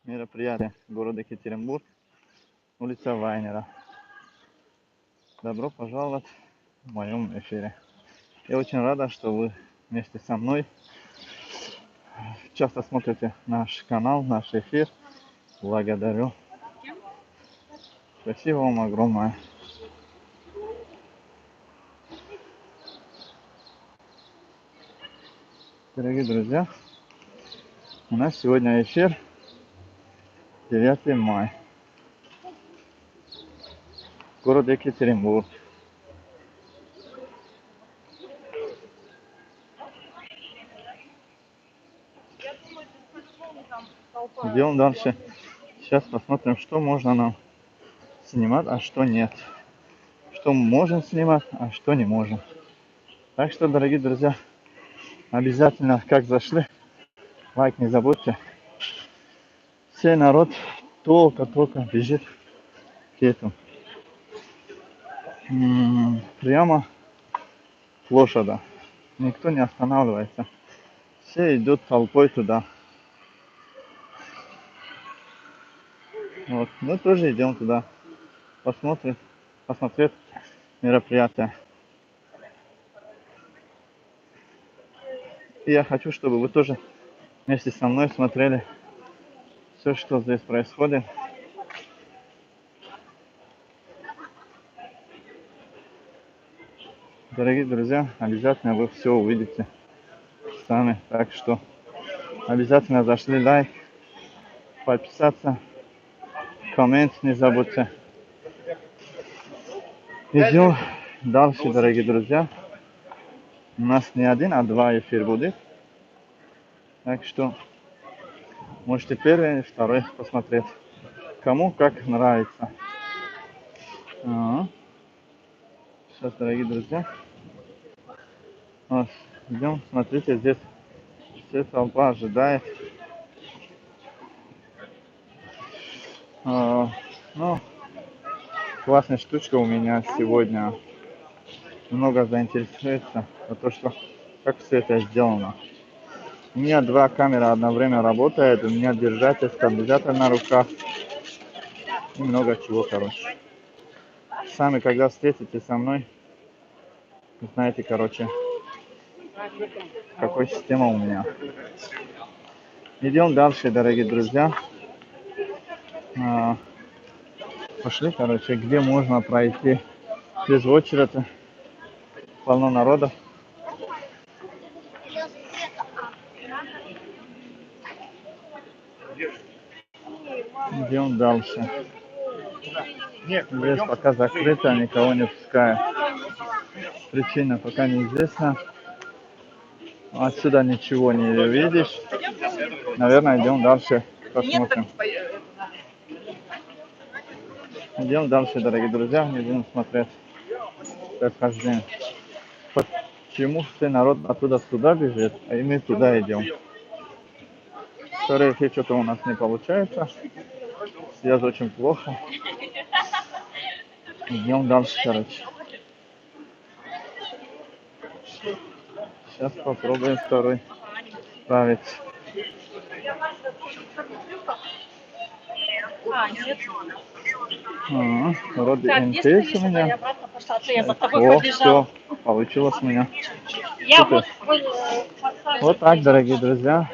мероприятие в городе Екатеринбург, улица Вайнера. Добро пожаловать в моем эфире. Я очень рада, что вы вместе со мной часто смотрите наш канал, наш эфир. Благодарю. Спасибо вам огромное. Дорогие друзья, у нас сегодня эфир 9 мая. Город Екатеринбург. Идем дальше. Сейчас посмотрим, что можно нам снимать, а что нет. Что можем снимать, а что не можем. Так что, дорогие друзья, обязательно, как зашли, лайк не забудьте. Все народ только бежит к этому. Прямо площадь. Никто не останавливается. Все идут толпой туда. Вот. Мы тоже идем туда. Посмотреть мероприятие. И я хочу, чтобы вы тоже вместе со мной смотрели все, что здесь происходит. Дорогие друзья, обязательно вы все увидите сами. Так что обязательно зашли лайк, подписаться, коммент не забудьте. Идем дальше, дорогие друзья. У нас не один, а два эфира будет. Так что можете первый и второй посмотреть. Кому как нравится. Сейчас, дорогие друзья. Вот, идем, смотрите, здесь вся толпа ожидает. Ну, классная штучка у меня сегодня. Много заинтересуется за то, что как все это сделано. У меня два камеры одновременно работают, у меня держатель, стабилизатор на руках и много чего, короче. Сами, когда встретитесь со мной, знаете, короче, какая система у меня. Идем дальше, дорогие друзья. Пошли, короче, где можно пройти без очереди. Полно народа. Идем дальше. Здесь пока закрыто, никого не пускают. Причина пока неизвестна. Отсюда ничего не видишь. Наверное, идем дальше, посмотрим. Идем дальше, дорогие друзья, будем смотреть происхождение. Почему все народ оттуда сюда бежит, а и мы туда идем. Второй эфир что-то у нас не получается. Связь очень плохо. Идем дальше, короче. Сейчас попробуем второй справить. Вроде МТС у меня. О, все, получилось у меня. Супер. Вот так, дорогие друзья.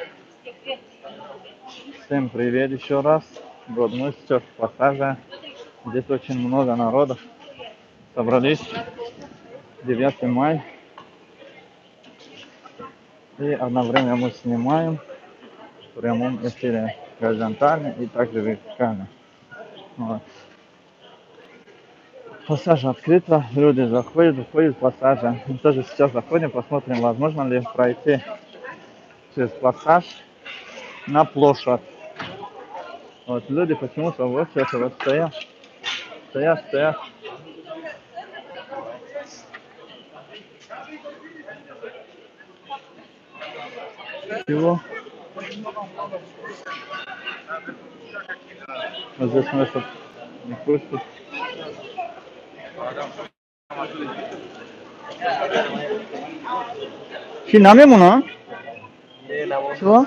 Всем привет еще раз. Вот мы сейчас в пассаже. Здесь очень много народов собрались. 9 мая. И одновременно мы снимаем в прямом эфире горизонтально и также вертикально. Вот. Пассаж открыто, люди заходят, выходят в пассажа. Мы тоже сейчас заходим, посмотрим, возможно ли пройти через пассаж на площадь. Вот люди почему-то вот сейчас вот стоят. Чего? Вот здесь мы что не пустят. কি নামে মনে? চলো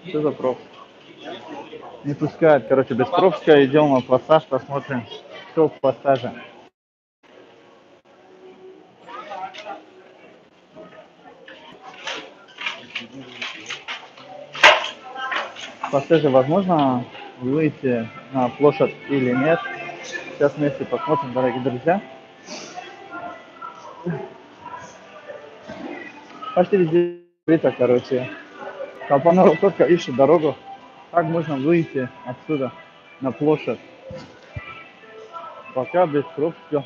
Что за пропуск? Не пускает, короче, без пропуска. Идем на пассаж, посмотрим, что в пассаже. В пассаже возможно выйти на площадь или нет. Сейчас вместе посмотрим, дорогие друзья. Почти везде открыто, короче. Капонаров только ищет дорогу. Как можно выйти отсюда на площадь? Пока без пропуска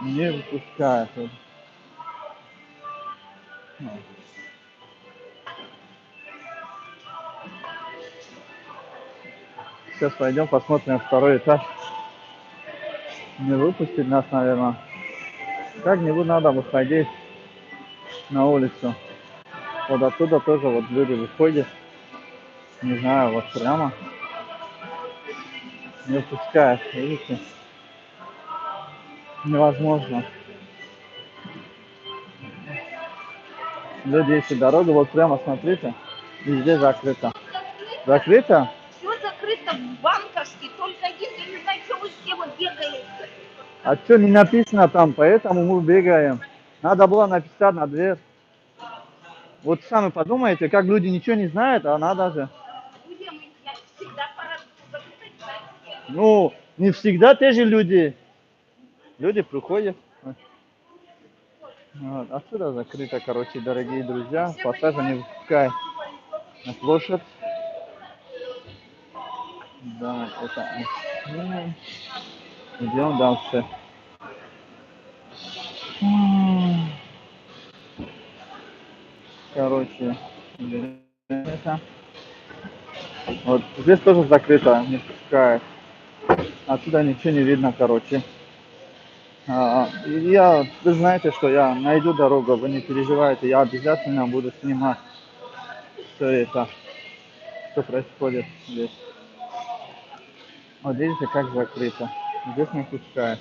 не выпускают. Сейчас пойдем посмотрим второй этаж. Не выпустит нас, наверное. Как-нибудь надо выходить на улицу. Вот оттуда тоже вот люди выходят. Не знаю, вот прямо. Не выпускают, видите? Невозможно. Люди ищут дорогу, вот прямо смотрите. Везде закрыто. Закрыто? Все закрыто, банковский, только если не знаю, что вы все вот бегаете. А что не написано там, поэтому мы бегаем. Надо было написать на дверь. Вот сами подумайте, как люди ничего не знают, а надо же. Всегда пора закрыть. Ну, не всегда те же люди. Люди приходят. Вот, отсюда закрыто, короче, дорогие друзья. Пассажа не выпускает на площадь. Да, это... Идем дальше. Короче, это... Вот здесь тоже закрыто, не пускает. Отсюда ничего не видно, короче. Вы знаете, что я найду дорогу, вы не переживайте, я обязательно буду снимать все это, что происходит здесь. Вот видите, как закрыто. Здесь не пускает.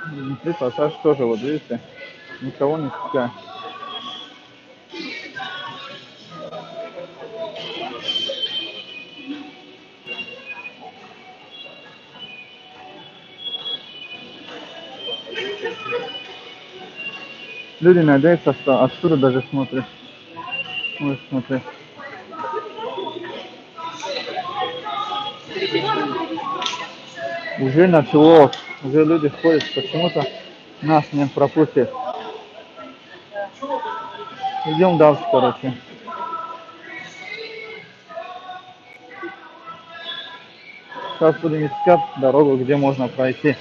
Внутри пассаж тоже, вот видите, никого не пускает. Люди надеются, что отсюда даже смотрят. Вот, смотри. Уже началось, уже люди ходят, почему-то нас не пропустят. Идем дальше, короче. Сейчас будем искать дорогу, где можно пройти.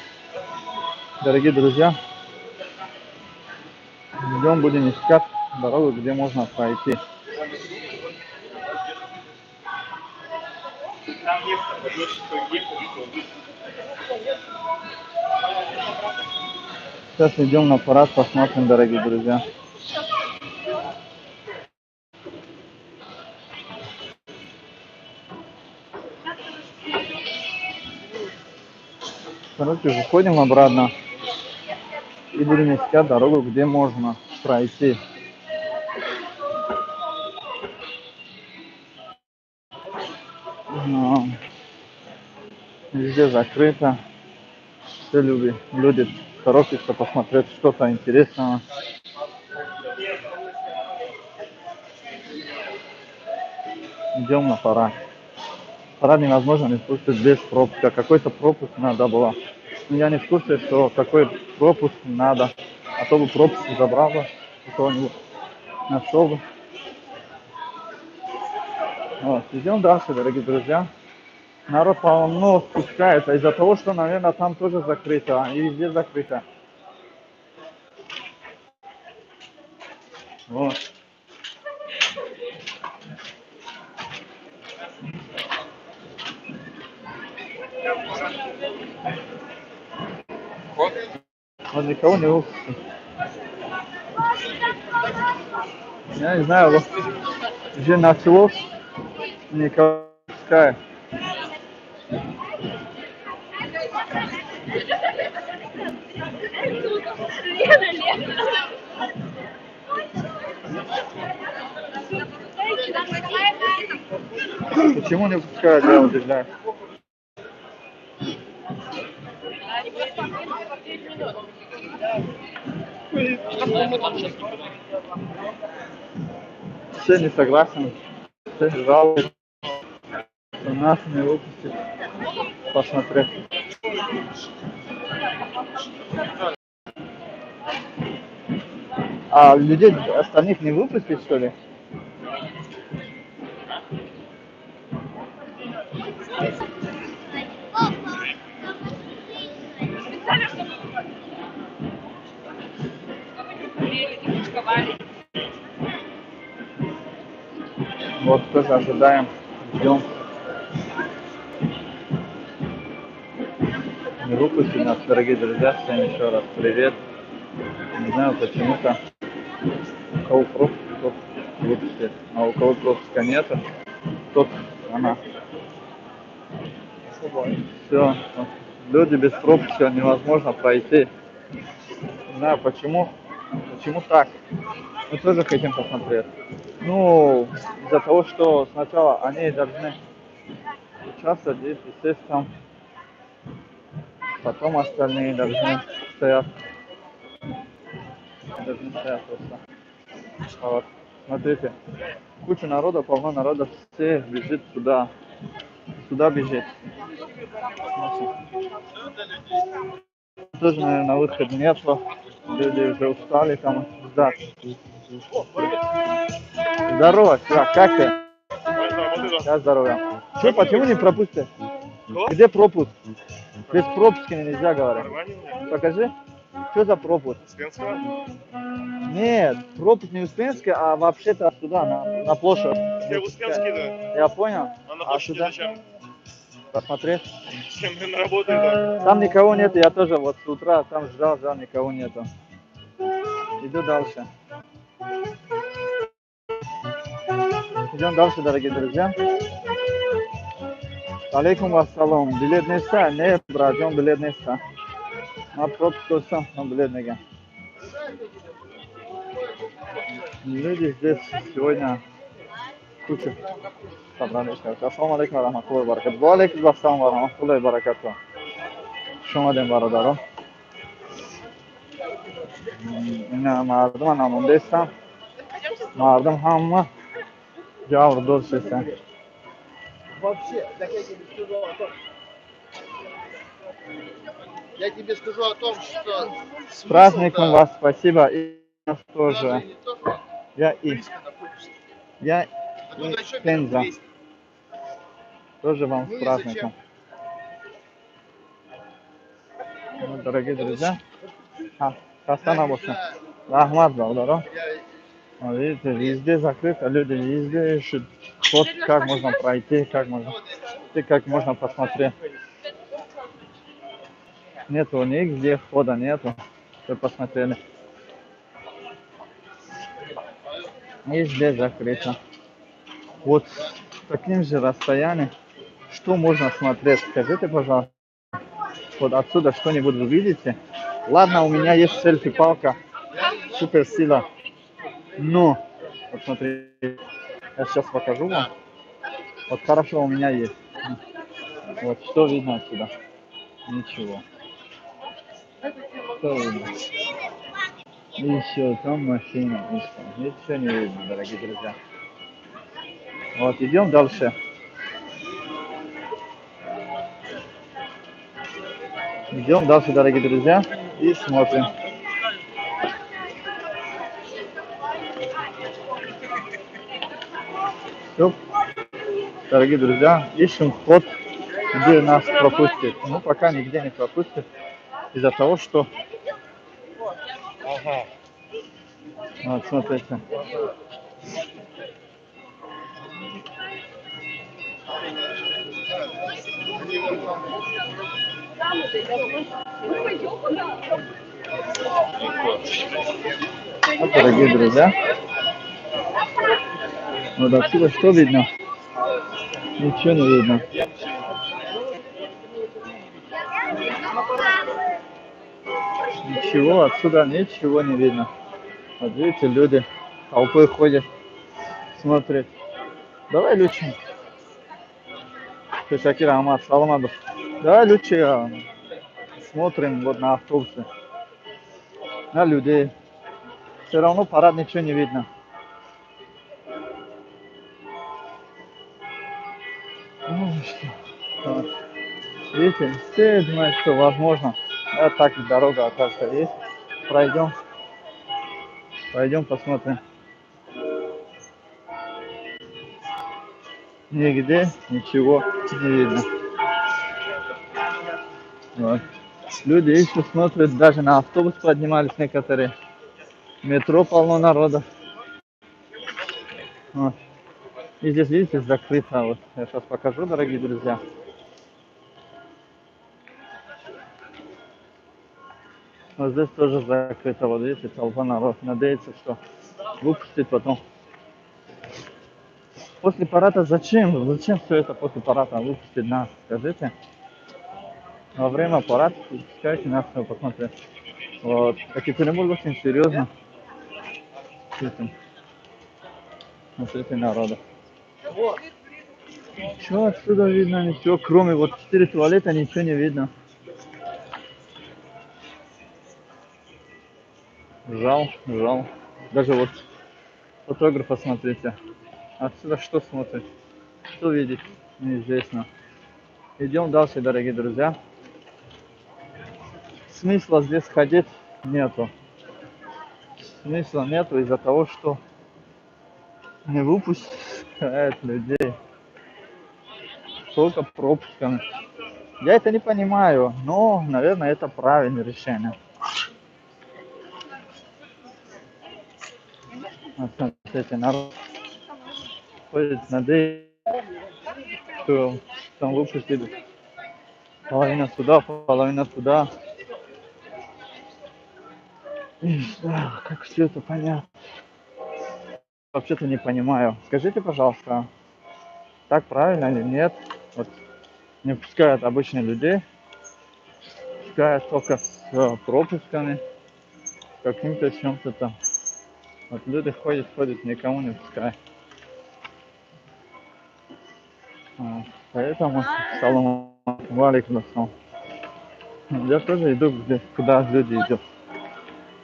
Дорогие друзья, идем, будем искать дорогу, где можно пройти. Сейчас идем на парад, посмотрим, дорогие друзья. Короче, выходим обратно и будем искать дорогу, где можно пройти. Но везде закрыто. Все люди торопятся посмотреть что-то интересное. Идем на парад. Парад невозможно не спустить без пропуска. Какой-то пропуск надо было. Но я не в курсе, что какой пропуск надо. А то бы пропуск забрал бы, кто-нибудь нашел бы. Вот, идем дальше, дорогие друзья. Народ полно спускается из-за того, что, наверное, там тоже закрыто. И везде закрыто. Вот. Вот никого не выпустил. Я не знаю, вот уже началось, никого не пускает. Лена. Почему не пускают, я удивляюсь. Все не согласен, все жалуются, что нас не выпустят посмотреть. А людей остальных не выпустить, что ли? Специально, чтобы не пушковали. Вот тоже ожидаем, ждем. Не выпустили нас, дорогие друзья, всем еще раз привет. Не знаю, почему-то у кого пропуск, тот выпустит, а у кого пропуска нету, тот она. Все, люди без пропуска невозможно пройти. Не знаю почему так. Мы тоже хотим посмотреть. Ну, из-за того, что сначала они должны участвовать здесь, естественно, потом остальные должны стоять. Должны стоять просто. Вот. Смотрите, куча народа, полно народа, все бежит сюда. Сюда бежит. Тоже, наверное, выход нету. Люди уже устали там ждать. Здорово, чувак, как ты? Я здорово. Че, почему не пропустят? Где пропуск? Без пропуска нельзя говорить. Покажи. Что за пропуск? Нет, пропуск не Успенский, а вообще-то сюда, на площадь. Я Успенский, да. Я понял. А на А площади сюда? зачем? Посмотреть. Чем мы работаем, да? Там никого нет, я тоже вот с утра там ждал, никого нету. Иду дальше. Идем дальше, дорогие друзья. Алейкум ассалам. Билет нesta? Ne bırakıyorum bilet nesta? Ma пропуск olsam, билет. Люди здесь сегодня куча собрались. Ассаламу алейкум ва рахматуллахи ва баракатуху. Ва алейкум ассалам ва рахматуллахи ва баракатуху. Шумадем бародаро. Мардам намондестам. Мардам хамма жавр дорсестан. Вообще, так я тебе скажу о том, что С праздником вас, спасибо, и нас тоже. Я и Пенза. Тоже вам с праздником. Ну, дорогие друзья, Хасана Боша. Рахмат, благодарю. Видите, везде закрыто, люди везде ищут вход, как можно пройти, как можно посмотреть. Нету нигде входа, нету. Все посмотрели. Везде закрыто. Вот с таким же расстоянием, что можно смотреть? Скажите, пожалуйста. Вот отсюда что-нибудь вы видите? Ладно, у меня есть селфи-палка, суперсила. Но, вот смотрите, я сейчас покажу вам. Вот хорошо у меня есть. Вот что видно отсюда? Ничего. Что видно? Еще там машина. Ничего не видно, дорогие друзья. Вот, идем дальше. Идем дальше, дорогие друзья, и смотрим. Все, дорогие друзья, ищем вход, где нас пропустит. Ну, пока нигде не пропустит, из-за того, что... Ага. Вот, смотрите. Вот, дорогие друзья, вот отсюда что видно? Ничего не видно. Ничего, отсюда ничего не видно. Вот видите, люди толпой ходят, смотрят. Давай, Лючин, Шакир Ахмад Саламадов. Да, люди, смотрим вот на автобусы, на людей. Все равно парад ничего не видно. Ну, что? Вот. Видите, все думают, что возможно. А так дорога, оказывается, есть. Пройдем. Пойдем посмотрим. Нигде ничего не видно. Вот. Люди еще смотрят, даже на автобус поднимались некоторые. Метро полно народа. Вот. И здесь, видите, закрыто. Вот. Я сейчас покажу, дорогие друзья. Вот здесь тоже закрыто. Вот видите, толпа народ. Надеется, что выпустит потом. После парада зачем? Зачем все это после парада выпустить нас? Скажите. Во время парада пускайте нас посмотреть. Вот. Как Екатеринбург очень серьезно. Смотрите народа. Ничего отсюда видно, ничего, кроме вот 4 туалета, ничего не видно. Жал. Даже вот фотограф, посмотрите. Отсюда что смотрит? Что видит? Неизвестно. Идем дальше, дорогие друзья. Смысла здесь ходить нету. Смысла нету из-за того, что не выпускают людей. Только пропусками. Я это не понимаю, но, наверное, это правильное решение. Вот смотрите, народ ходит, надеюсь, что там выпустили половина сюда, половина туда. И да, как все это понятно. Вообще-то не понимаю. Скажите, пожалуйста, так правильно или нет? Вот не пускают обычных людей, пускают только с пропусками, каким-то чем-то там. Вот люди ходят, никому не пускают. Вот. Поэтому салам алейкум. Я тоже иду, куда люди идут.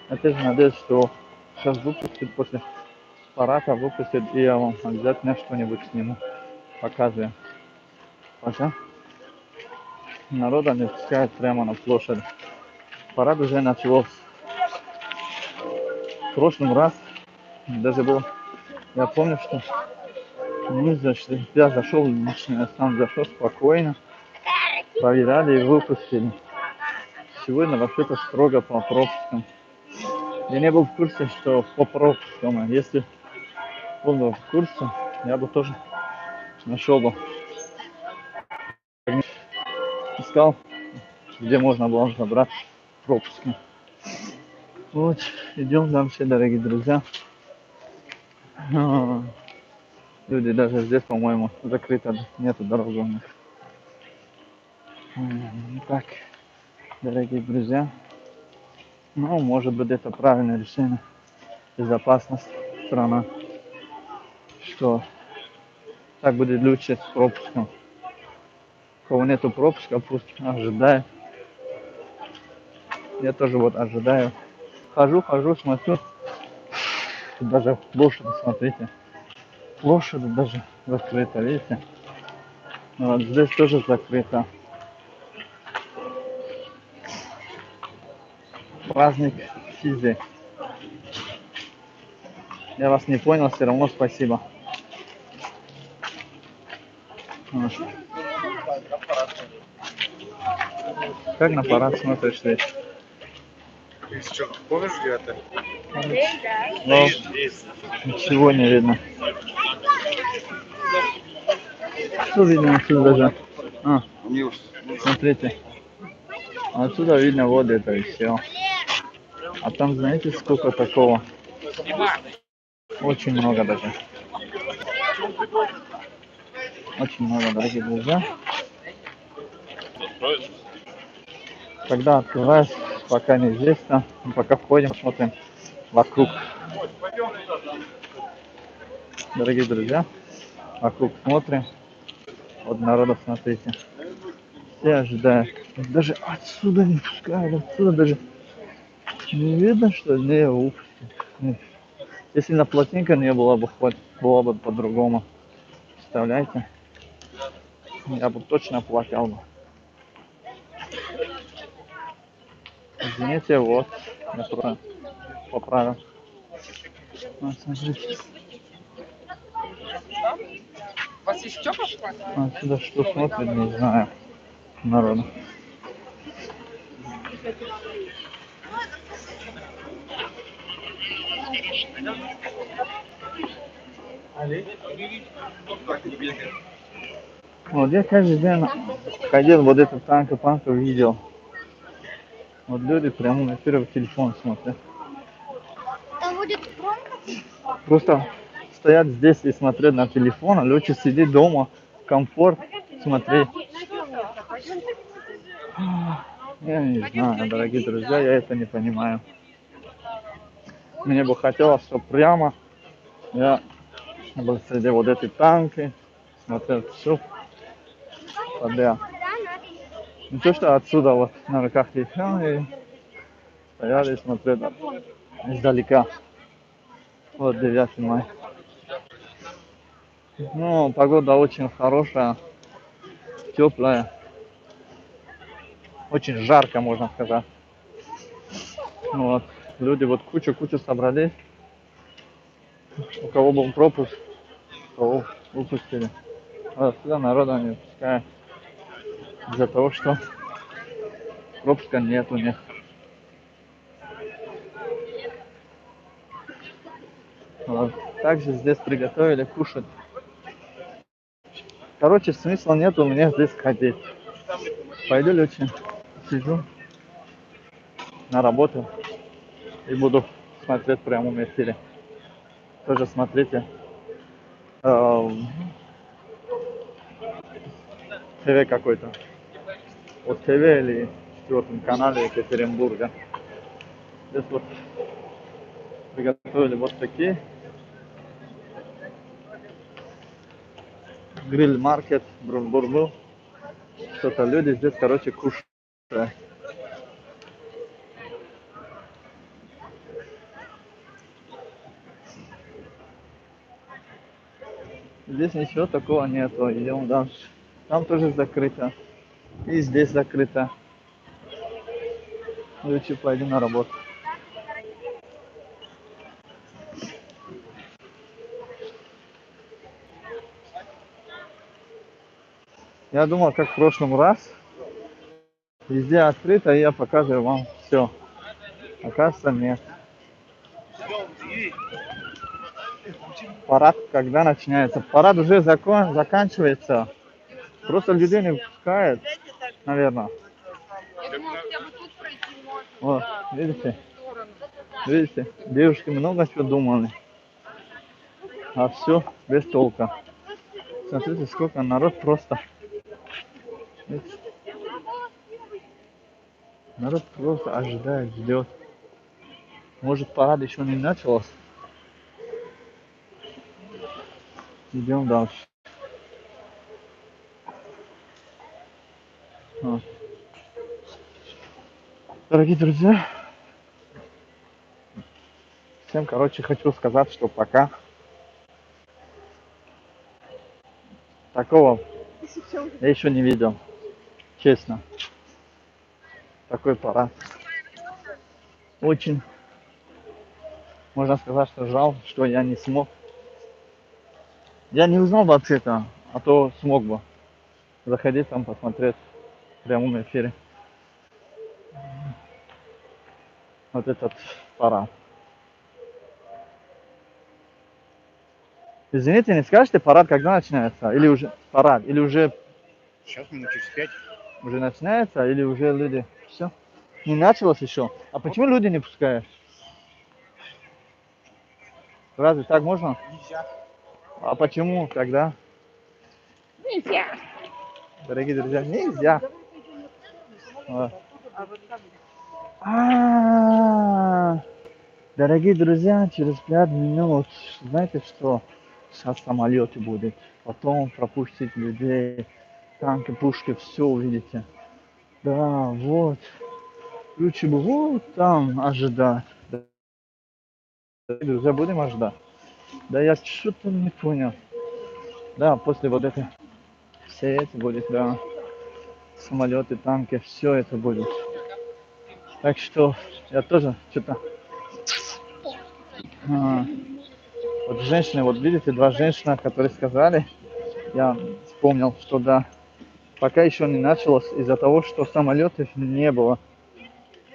Я тоже надеюсь, что сейчас выпустят после парада, выпустят, и я вам обязательно что-нибудь сниму, показываю. Пока народа не пускают прямо на площади. Парад уже начался. В прошлом раз даже был, я помню, что мы зашли, я зашел лично, я сам зашел спокойно, проверяли и выпустили. Сегодня вообще-то строго по пропускам. Я не был в курсе, что по пропускам, если был бы в курсе, я бы тоже нашел бы, искал, где можно было забрать пропуски. Вот, идем дальше, дорогие друзья. Люди даже здесь, по-моему, закрыто, нету дороги у них. Так, дорогие друзья, ну, может быть, это правильное решение. Безопасность страна, что так будет лучше с пропуском. У кого нету пропуска, пусть ожидает. Я тоже вот ожидаю. Хожу, смотрю. Даже площадь, смотрите. Площадь даже закрыта, видите? Вот здесь тоже закрыто. Праздник Сизи. Я вас не понял, все равно спасибо. Вот. Как на парад смотришь здесь? Ты что, помнишь, где это? Но ничего не видно. Что видно отсюда даже? Смотрите. Отсюда видно вот это и все. А там знаете сколько такого? Очень много даже. Очень много, дорогие друзья. Когда открываешь, пока неизвестно. Пока входим, смотрим вокруг. Дорогие друзья, вокруг смотрим. Вот народу, смотрите. Все ожидают. Даже отсюда не пускают, отсюда даже не видно, что ли? Не, ух ты. Если на плотника не было бы, хоть было бы по-другому. Представляете? Я бы точно плакал бы. Извините, вот. Я просто поправил. Вот, смотрите. У вас есть Степа? Отсюда что смотрит, не знаю. Народу. Вот я каждый день ходил, вот этот танк видел. Вот люди прямо на первый телефон смотрят. Там будет громко. Просто стоят здесь и смотрят на телефон, а лучше сидеть дома, комфорт, смотреть. Я не знаю, дорогие друзья, я это не понимаю. Мне бы хотелось, чтобы прямо я был среди вот этой танки, смотрел все подряд. Не то, что отсюда вот на руках телефон и стояли и смотрели издалека. Вот 9 мая. Ну, погода очень хорошая, теплая, очень жарко, можно сказать. Вот. Люди вот кучу собрались. У кого был пропуск, кого выпустили. А отсюда народа не пускают. Из-за того, что пропуска нет у них. Вот. Также здесь приготовили кушать. Короче, смысла нет у меня здесь ходить. Пойду лучше сижу на работу и буду смотреть в прямом эфире. Тоже смотрите. ТВ какой-то. Вот ТВ или четвертом канале Екатеринбурга. Здесь вот приготовили вот такие. Гриль-маркет, брун-бурбу. Что-то люди здесь, короче, кушают. Здесь ничего такого нету. Идем дальше. Там тоже закрыто. И здесь закрыто. Лучше пойду на работу. Я думал, как в прошлом раз. Везде открыто, и я показываю вам все. Оказывается, нет. Парад когда начинается? Парад уже заканчивается. Просто людей не пускают, наверное. Я думала, хотя бы тут пройти можно. Вот, Да, видите? в сторону. Видите? Девушки много чего думали. А все без толка. Смотрите, сколько народ просто. Видите? Народ просто ожидает, ждет. Может, парад еще не начался. Идем дальше. Вот. Дорогие друзья, всем, короче, хочу сказать, что пока такого я еще не видел. Честно. Такой парад. Очень, можно сказать, что жаль, что я не смог. Я не узнал вообще-то, а то смог бы заходить там посмотреть в прямом эфире вот этот парад. Извините, не скажете, парад когда начинается? Или уже парад? Или уже Сейчас минут через 5. уже начинается? Или уже люди? Все? Не началось еще? А почему люди не пускают? Разве так можно? Нельзя. А почему тогда? Нельзя. Дорогие друзья, нельзя. Вот. А, дорогие друзья, через 5 минут, знаете что? Сейчас самолеты будут. Потом пропустить людей. Танки, пушки, все увидите. Да, вот. Лучше бы вот там ожидать. Да, друзья, будем ожидать. Да я что-то не понял. Да, после вот этой все это будет, да. Самолеты, танки, все это будет. Так что я тоже что-то... Вот женщины, вот видите, два женщины, которые сказали, я вспомнил, что да, пока еще не началось из-за того, что самолетов не было.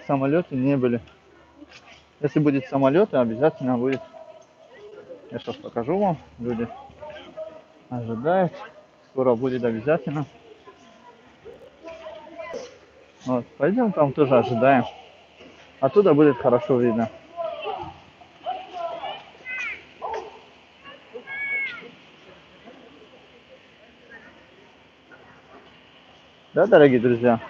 Самолеты не были. Если будет самолеты, обязательно будет. Я сейчас покажу вам. Люди ожидают. Скоро будет обязательно. Вот, пойдем там тоже ожидаем. Оттуда будет хорошо видно. Да, дорогие друзья?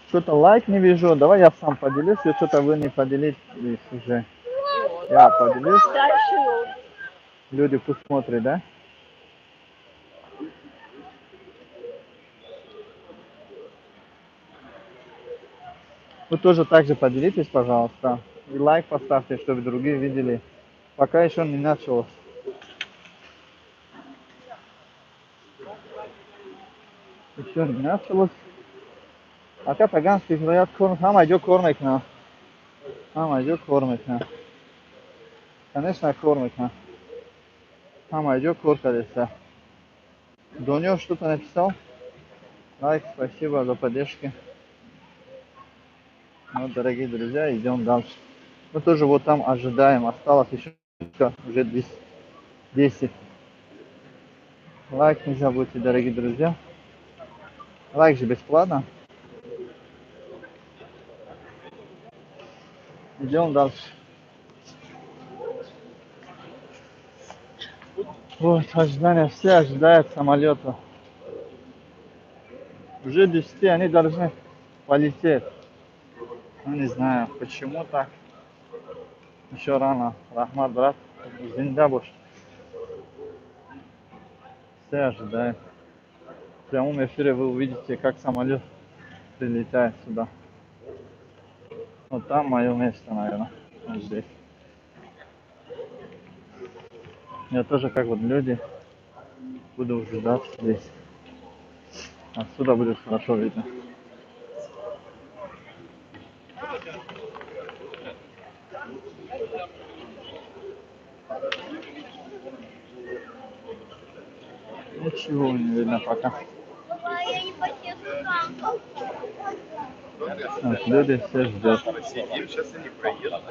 Что-то лайк не вижу. Давай я сам поделюсь. И что-то вы не поделитесь уже. Я поделюсь. Дальше. Люди пусть смотрят, да? Вы тоже также поделитесь, пожалуйста. И лайк поставьте, чтобы другие видели. Пока еще не началось. Еще не началось. Aka taganskih говорят, хама идет кормить на. Хама идет кормить на. Конечно, кормить на. Хама идет кормить. Донё что-то написал. Лайк, спасибо за поддержку. Вот, дорогие друзья, идем дальше. Мы тоже вот там ожидаем. Осталось еще уже 10. Лайк не забудьте, дорогие друзья. Лайк же бесплатно. Идем дальше. Вот, ожидание. Все ожидают самолета. Уже 10 они должны полететь. Ну, не знаю, почему так. Еще рано. Рахмат, брат. Зиндабуш. Все ожидают. В прямом эфире вы увидите, как самолет прилетает сюда. Вот там мое место, наверное. Вот здесь. Я тоже, как вот люди, буду ждать здесь. Отсюда будет хорошо видно. Ничего не видно пока. Я не почти сам. Вот, люди все ждут. Сидим, сейчас они проедут.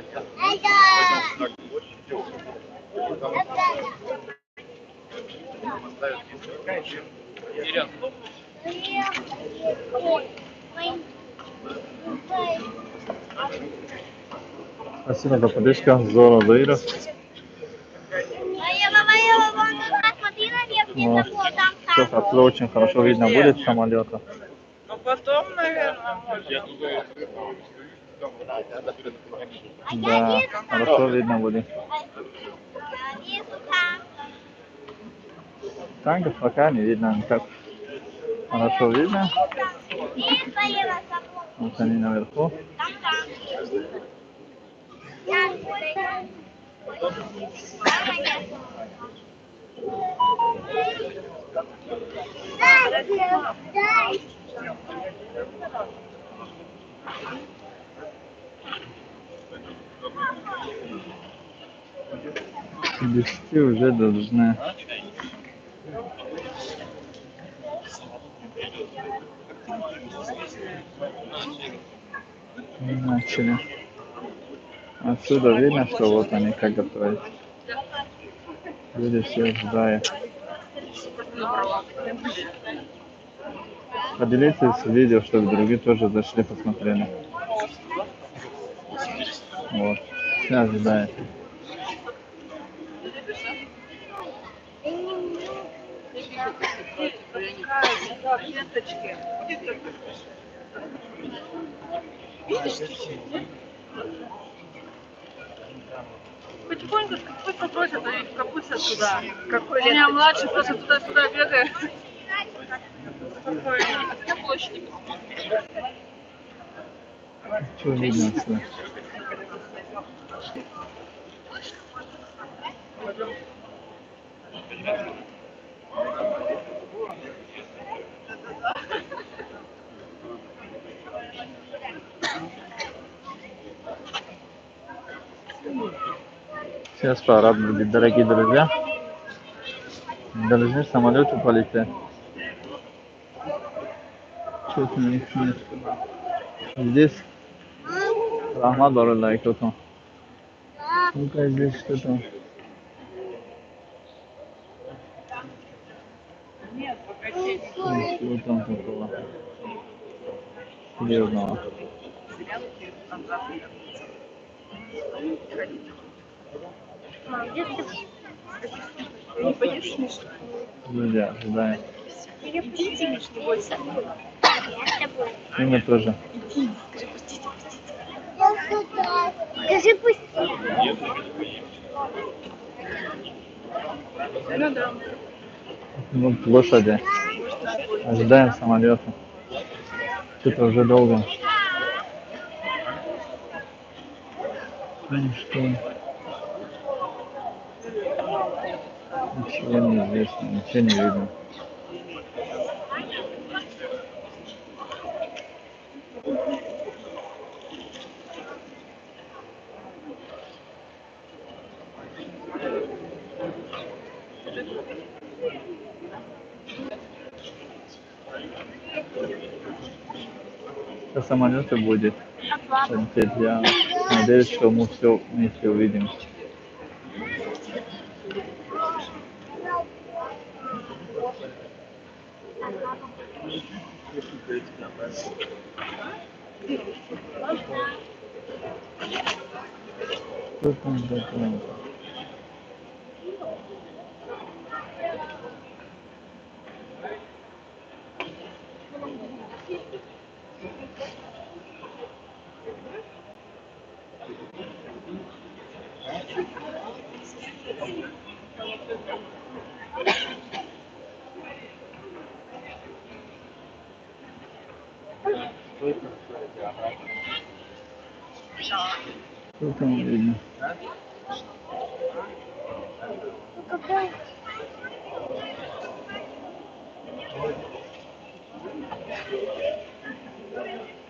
Спасибо за поддержку. Зора Дыра. Вот. Сейчас отсюда очень хорошо видно будет самолета. Ну потом, наверное, может. Да, хорошо видно будет. Танков пока не видно никак. Хорошо видно. Вот они наверху. К 10 уже должны. Начали. Отсюда видно, что вот они как готовят. Люди все ждают. Поделитесь видео, чтобы другие тоже зашли, посмотрели. Вот. Все ожидают. Потихоньку пусть попросят, они капустят. туда. Какой лет? У меня младший просто туда-сюда бегает. Какой? На площади. Что видно отсюда? Сейчас парад будет, дорогие друзья. Должны самолеты полететь. Что-то у них нет. Здесь Рахмат Барулай, кто там? Ну-ка, здесь что там? Что там такого? Серьезного. Не поешь, Миша? Друзья, ожидаем. Идите, Миш, не бойся. И мы тоже. Скажи, пусть. Ну да. Ну, площади. Ожидаем самолета. Что-то уже долго. Ну что? Ничего не известно, ничего не видно. Сейчас самолеты будет лететь. Я надеюсь, что мы все вместе увидим. Что там такое? Что там видно?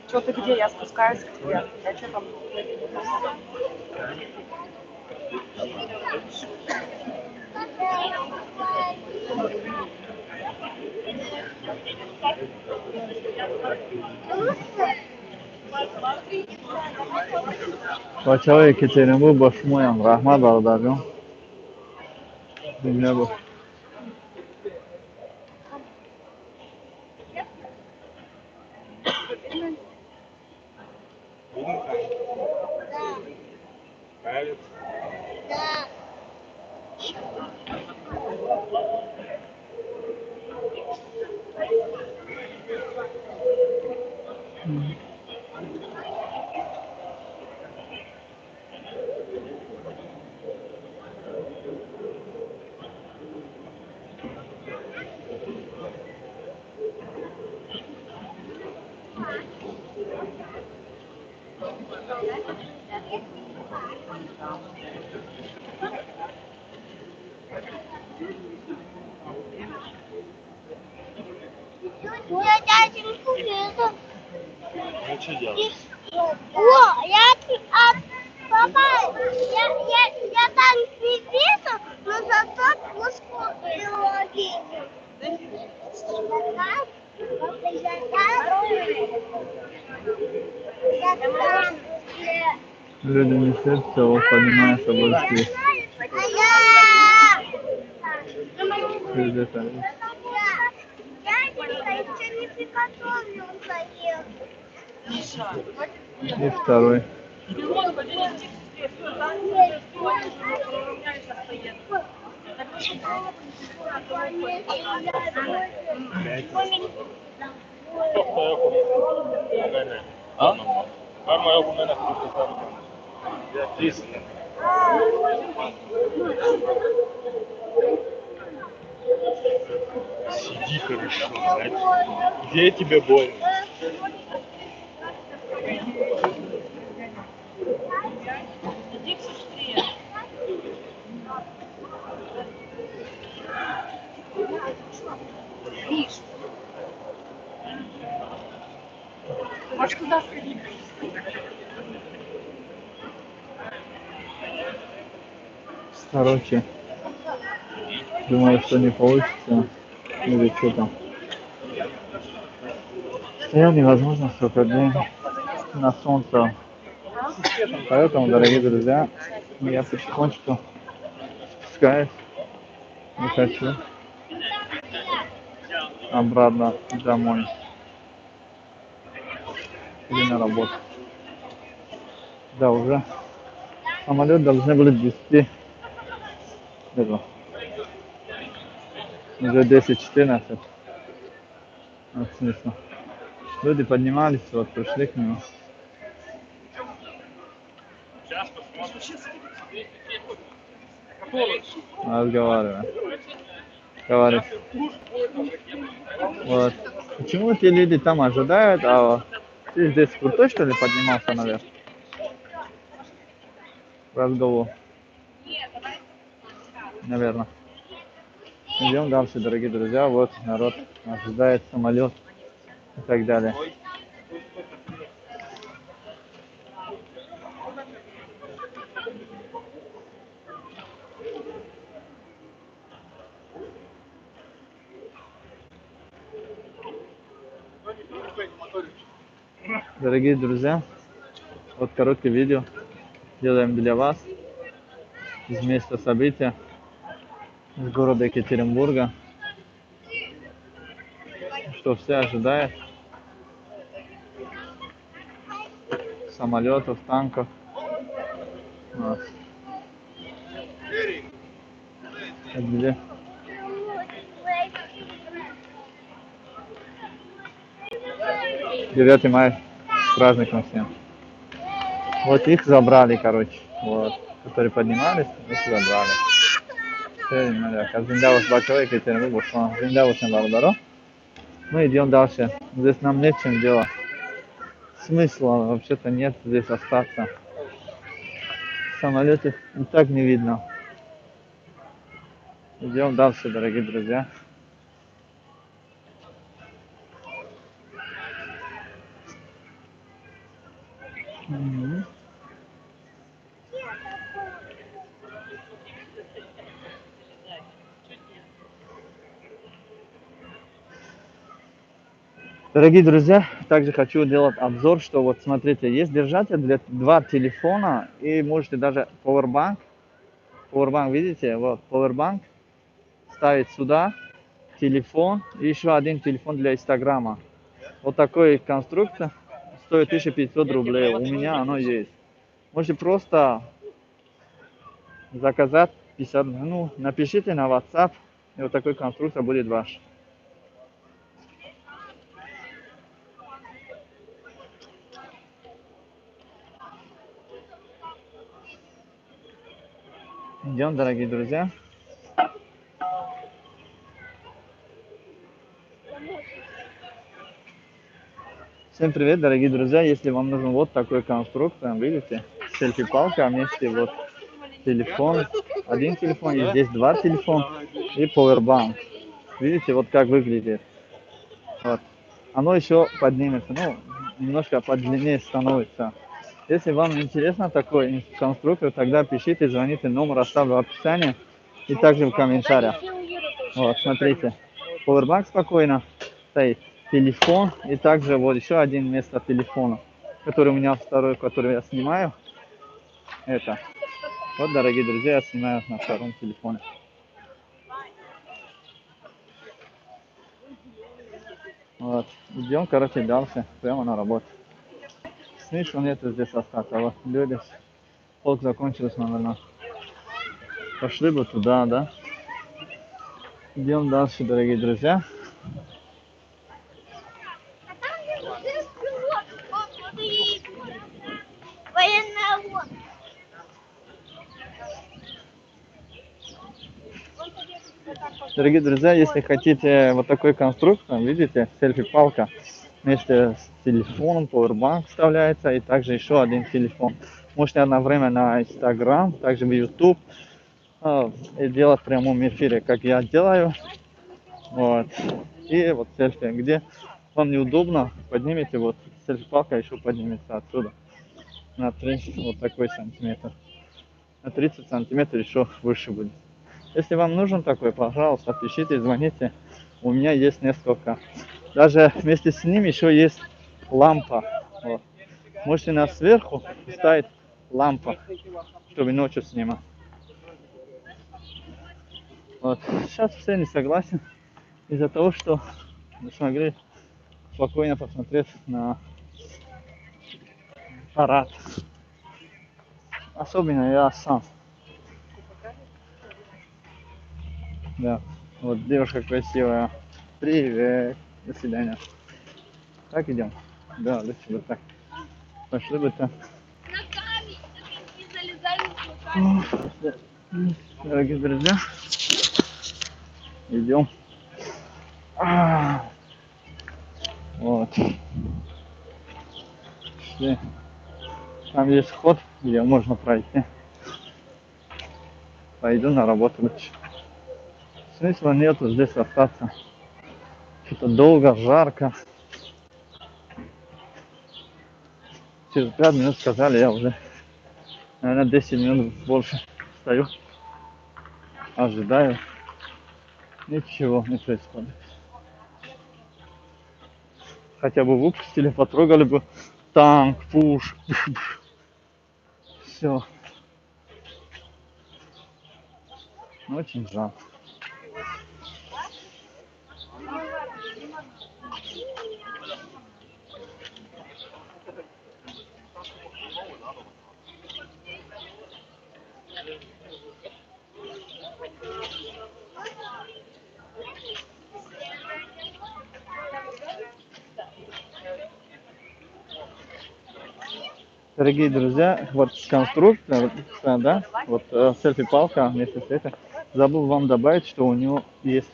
Что ты где? Я спускаюсь к тебе. Я что там? بچه‌های یکترینبور با شمایم رحمت برادر جان دنیا با Я дяденьку вижу. О, папа, я там не вижу, но зато пушку его вижу. люди не сердце, вот поднимается больше. Дяденька еще не приготовился ехать. И второй. Иди хорошо, блядь. Где тебе больно? Иди к сестре. Миш, Может, туда сходить? Короче, думаю, что не получится. Или что там. Стоял невозможно столько дней на солнце. Поэтому, дорогие друзья, я потихонечку спускаюсь. Не хочу обратно домой. Или на работу. Да, уже самолет должны были 10. Уже 10-14. Вот смысл. Люди поднимались, вот пришли к нему. Разговариваем. Говорит. Вот. Почему те люди там ожидают, а ты здесь крутой, что ли, поднимался наверх? Разговор. Наверное. Идем дальше, дорогие друзья. Вот народ ожидает самолет и так далее. Дорогие друзья, вот короткое видео делаем для вас из места события, из города Екатеринбурга, что все ожидают самолетов, танков. Вот. Где? 9 мая, с праздником всем. Вот их забрали, короче, вот, которые поднимались, их забрали. Казиндавус Бакова, Екатеринбург, Казиндавус Барбаро. Мы идем дальше. Здесь нам нечем делать. Смысла вообще-то нет здесь остаться. Самолетов и так не видно. Идем дальше, дорогие друзья. Дорогие друзья, также хочу делать обзор, что вот смотрите, есть держатель для 2 телефона и можете даже powerbank, видите, вот powerbank ставить сюда, телефон и еще один телефон для инстаграма. Вот такой конструкция стоит 1500 рублей, у меня оно есть. Можете просто заказать 50, ну напишите на WhatsApp, и вот такой конструкция будет ваш. Идем, дорогие друзья. Всем привет, дорогие друзья. Если вам нужен вот такой конструктор, видите, селфи-палка, вместе вот телефон, один телефон, и здесь 2 телефона и powerbank. Видите, вот как выглядит. Вот. Оно еще поднимется, ну, немножко подлиннее становится. Если вам интересно такой конструктор, тогда пишите, звоните, номер оставлю в описании и также в комментариях. Вот, смотрите, powerbank спокойно стоит, телефон и также вот еще один вместо телефона, который у меня второй, который я снимаю. Это, вот, дорогие друзья, я снимаю на втором телефоне. Вот, идем, короче, дальше, прямо на работу. Смысла нету здесь остаться, вот, люди, полк закончился, наверное. Пошли бы туда, да? Идем дальше, дорогие друзья. А там где пилот, вот и военная лодка. Дорогие друзья, если хотите вот такой конструктор, видите, селфи-палка вместе с телефоном, powerbank вставляется и также еще один телефон. Можете одновременно на Instagram, также в YouTube и делать в прямом эфире, как я делаю. Вот. И вот селфи, где вам неудобно, поднимите, вот селфи-палка еще поднимется отсюда на 3 вот такой сантиметр. На 30 сантиметров еще выше будет. Если вам нужен такой, пожалуйста, пишите, звоните. У меня есть несколько. Даже вместе с ним еще есть лампа. Вот. Можете на сверху ставить лампу, чтобы ночью снимать. Вот. Сейчас все не согласен из-за того, что не смогли спокойно посмотреть на парад. Особенно я сам. Да. Вот девушка красивая. Привет. До свидания. Так идем? Да, лучше бы так. Пошли бы так. Ногами, не залезаем руками. Дорогие друзья, идем. Вот. Шли. Там есть ход, где можно пройти. Пойду на работу лучше. Смысла нету здесь остаться. Что-то долго, жарко. Через 5 минут сказали, я уже, наверное, 10 минут больше стою. Ожидаю. Ничего не происходит. Хотя бы выпустили, потрогали бы танк, пуш. Все. Очень жалко. Дорогие друзья, вот конструктор, да, вот селфи-палка вместе с этим. Забыл вам добавить, что у него есть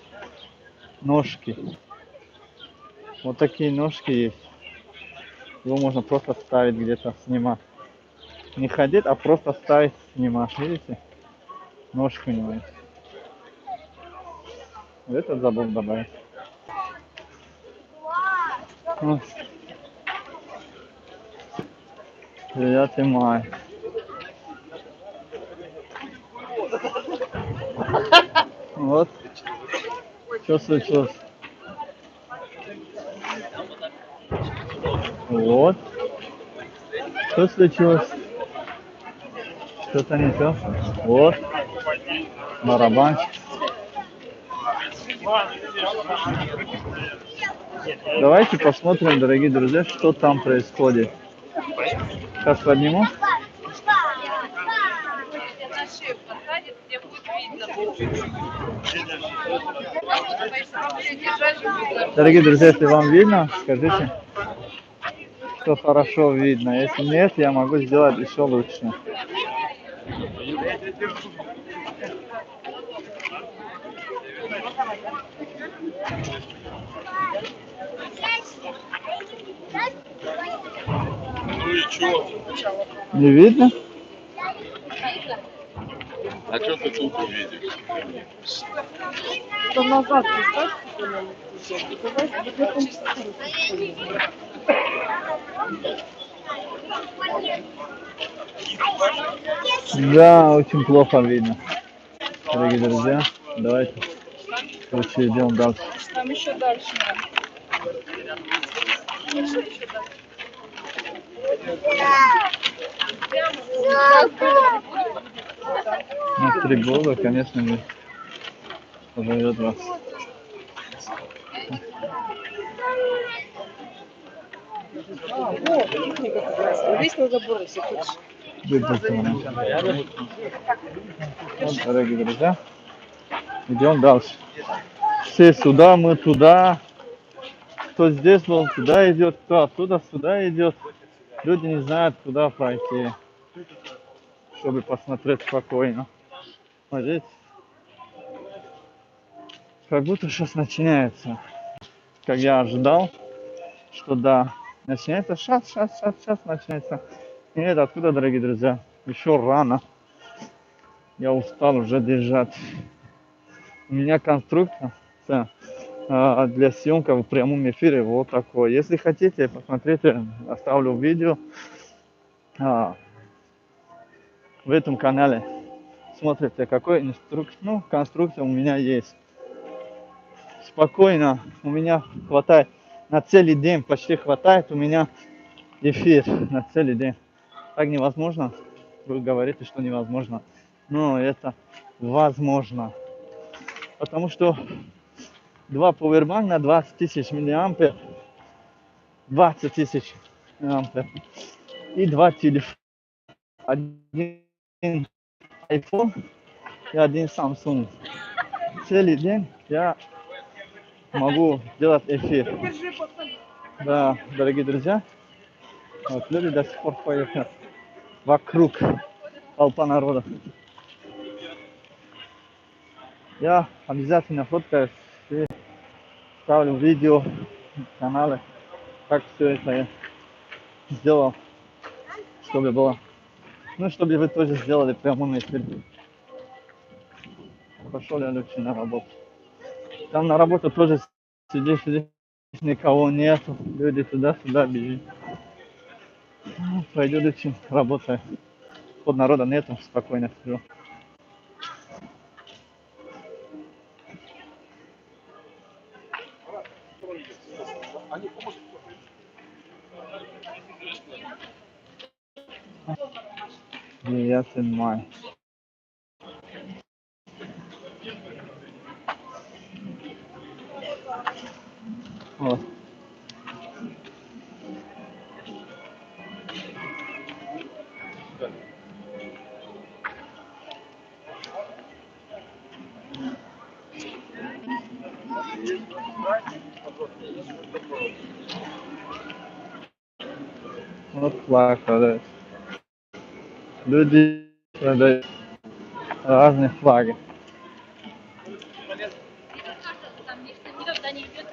ножки. Вот такие ножки есть. Его можно просто ставить где-то, снимать. Не ходить, а просто ставить, снимать. Видите? Ножки у него есть. Вот этот забыл добавить. Вот. 9 мая. Вот. Что случилось? Вот. Что случилось? Что-то не то. Вот. Барабанчик. Давайте посмотрим, дорогие друзья, что там происходит. Сейчас подниму. Дорогие друзья, если вам видно, скажите, что хорошо видно. Если нет, я могу сделать еще лучше. Ну и чё? Не видно? А что ты тут увидишь? То назад представь, что нам идет. Давай в этом стиле. Да, очень плохо видно. Дорогие друзья, давайте лучше идем дальше. Там еще дальше. На 3 года, конечно, не позовет вас. Вот, техника как раз. Весь на забор, если хочешь. Вот, дорогие друзья, идем дальше. Все сюда, мы туда. Кто здесь был, туда идет, кто оттуда сюда идет. Люди не знают, куда пройти, чтобы посмотреть спокойно. Вот здесь. как будто сейчас начинается. Как я ожидал, что да, начинается, сейчас начинается. Нет, откуда, дорогие друзья? Еще рано. Я устал уже держать. У меня конструкция для съемки в прямом эфире вот такой. Если хотите, посмотрите, оставлю видео в этом канале. Смотрите, какой конструкция у меня есть. Спокойно, у меня хватает на целый день, почти хватает у меня эфир на целый день. Так невозможно? Вы говорите, что невозможно. Но это возможно. Потому что 2 повербанк на 20 тысяч миллиампер, 20 тысяч миллиампер и 2 телефона. Один iPhone и один Samsung. Целый день я могу делать эфир. Да, дорогие друзья, вот люди до сих пор ходят вокруг, толпа народа. Я обязательно фоткаюсь и ставлю видео в канале, как все это я сделал, чтобы было. Ну, чтобы вы тоже сделали прямой эфир. Пошел я лучше на работу. Там на работу тоже сидишь, никого нету, люди туда-сюда бежит. Пойду лучше работаю. Под народа нету, спокойно сижу. Ясен май. Вот. Вот флаг продают. Люди продают разные флаги. Там никогда не идет.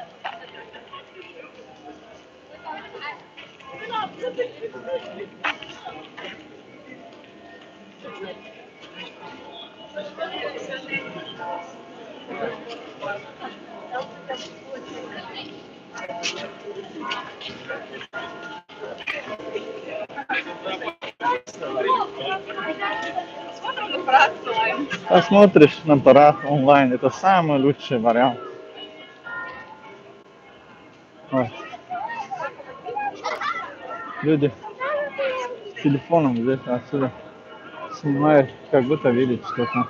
Посмотришь на парад онлайн, это самый лучший вариант. Вот. Люди с телефоном здесь отсюда снимают, как будто видят что-то.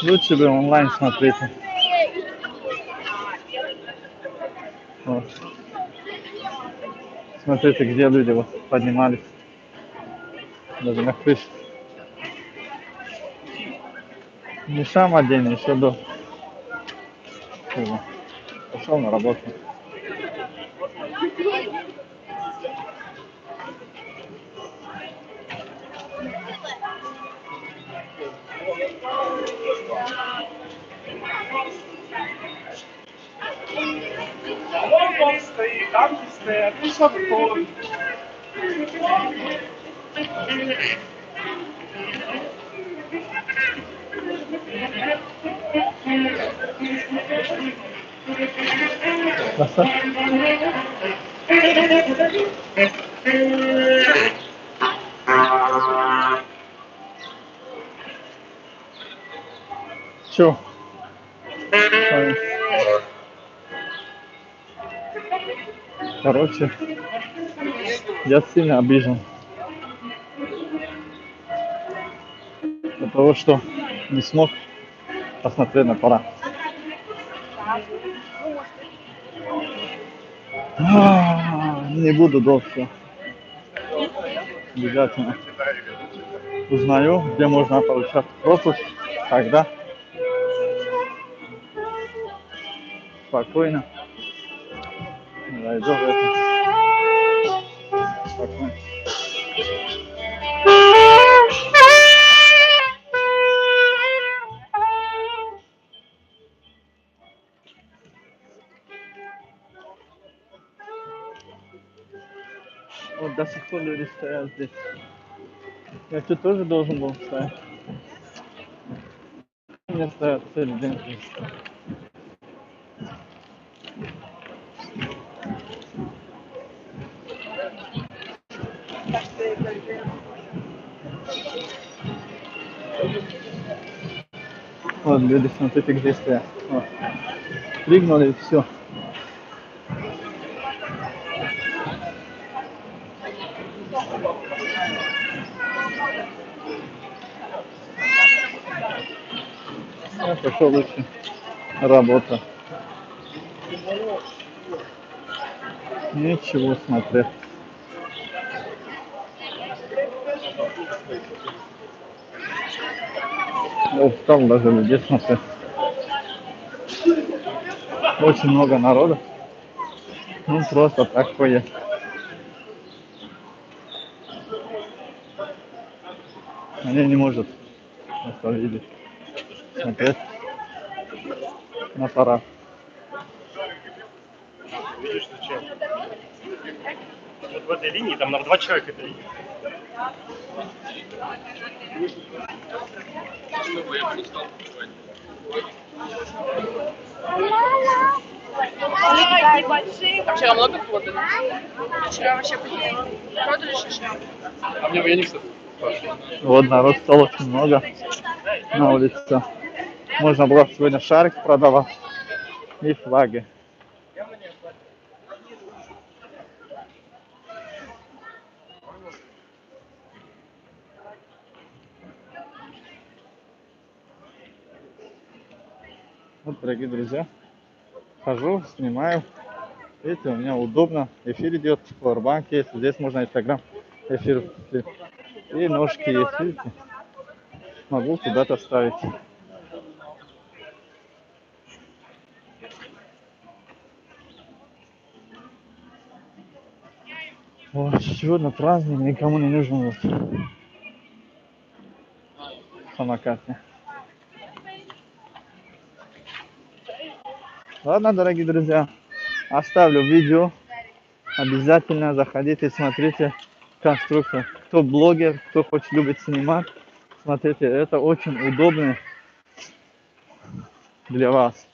Лучше бы онлайн смотрите. Вот. Смотрите, где люди вот поднимались. Даже на крыше. Не сам день, еще до. Пошел на работу. Вон стоит, там не стоят, ну что такое? Чё? Короче, я сильно обижен. Для того, что не смог посмотреть на парад. Не буду дольше. Обязательно узнаю, где можно получать пропуск, когда. Спокойно. Зайду в это. Спокойно. до сих пор люди стоят здесь. Я тут тоже должен был стоять. Мне стоят целый день здесь. Вот люди, смотрите, где стоят. Вот. Прыгнули и все. Я пошел лучше работа. Ничего смотреть. Я устал даже людей смотреть. Очень много народа. Ну просто так ходят. Они не могут просто видеть. Смотреть на парад. Видишь, зачем? Вот в этой линии, там, наверное, 2 человека это линии. Вчера много продали? Вчера вообще продали шашлык. А мне военник Вот народ стало очень много на улице. Можно было сегодня шарик продавать и флаги. Вот, дорогие друзья, хожу, снимаю. Видите, у меня удобно. Эфир идет, пауэрбанк есть. Здесь можно Инстаграм эфир. И ножки есть, видите. Могу куда-то ставить. Вот, сегодня праздник, никому не нужен вот самокаты. Ладно, дорогие друзья, оставлю видео. Обязательно заходите, смотрите конструкцию. Кто блогер, кто хочет любит снимать, смотрите, это очень удобно для вас.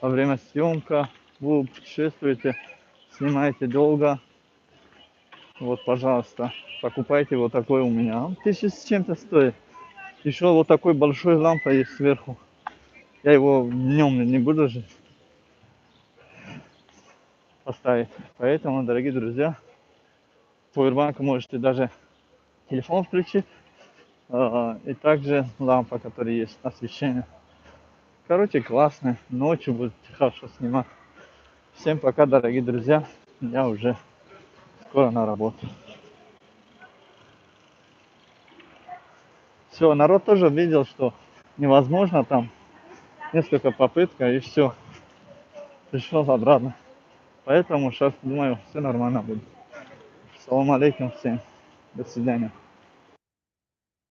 Во время съемка вы путешествуете, снимаете долго. Вот, пожалуйста, покупайте вот такой у меня. Он 1000 с чем-то стоит. Еще вот такой большой лампа есть сверху. Я его днем не буду же поставить. Поэтому, дорогие друзья, Powerbank можете даже телефон включить. И также лампа, которая есть, освещение. Короче, классно. Ночью будет хорошо снимать. Всем пока, дорогие друзья. Я уже скоро на работу. Все, народ тоже видел, что невозможно там. Несколько попыток и все. Пришел обратно. Поэтому сейчас думаю, все нормально будет. Салам алейкум всем. До свидания.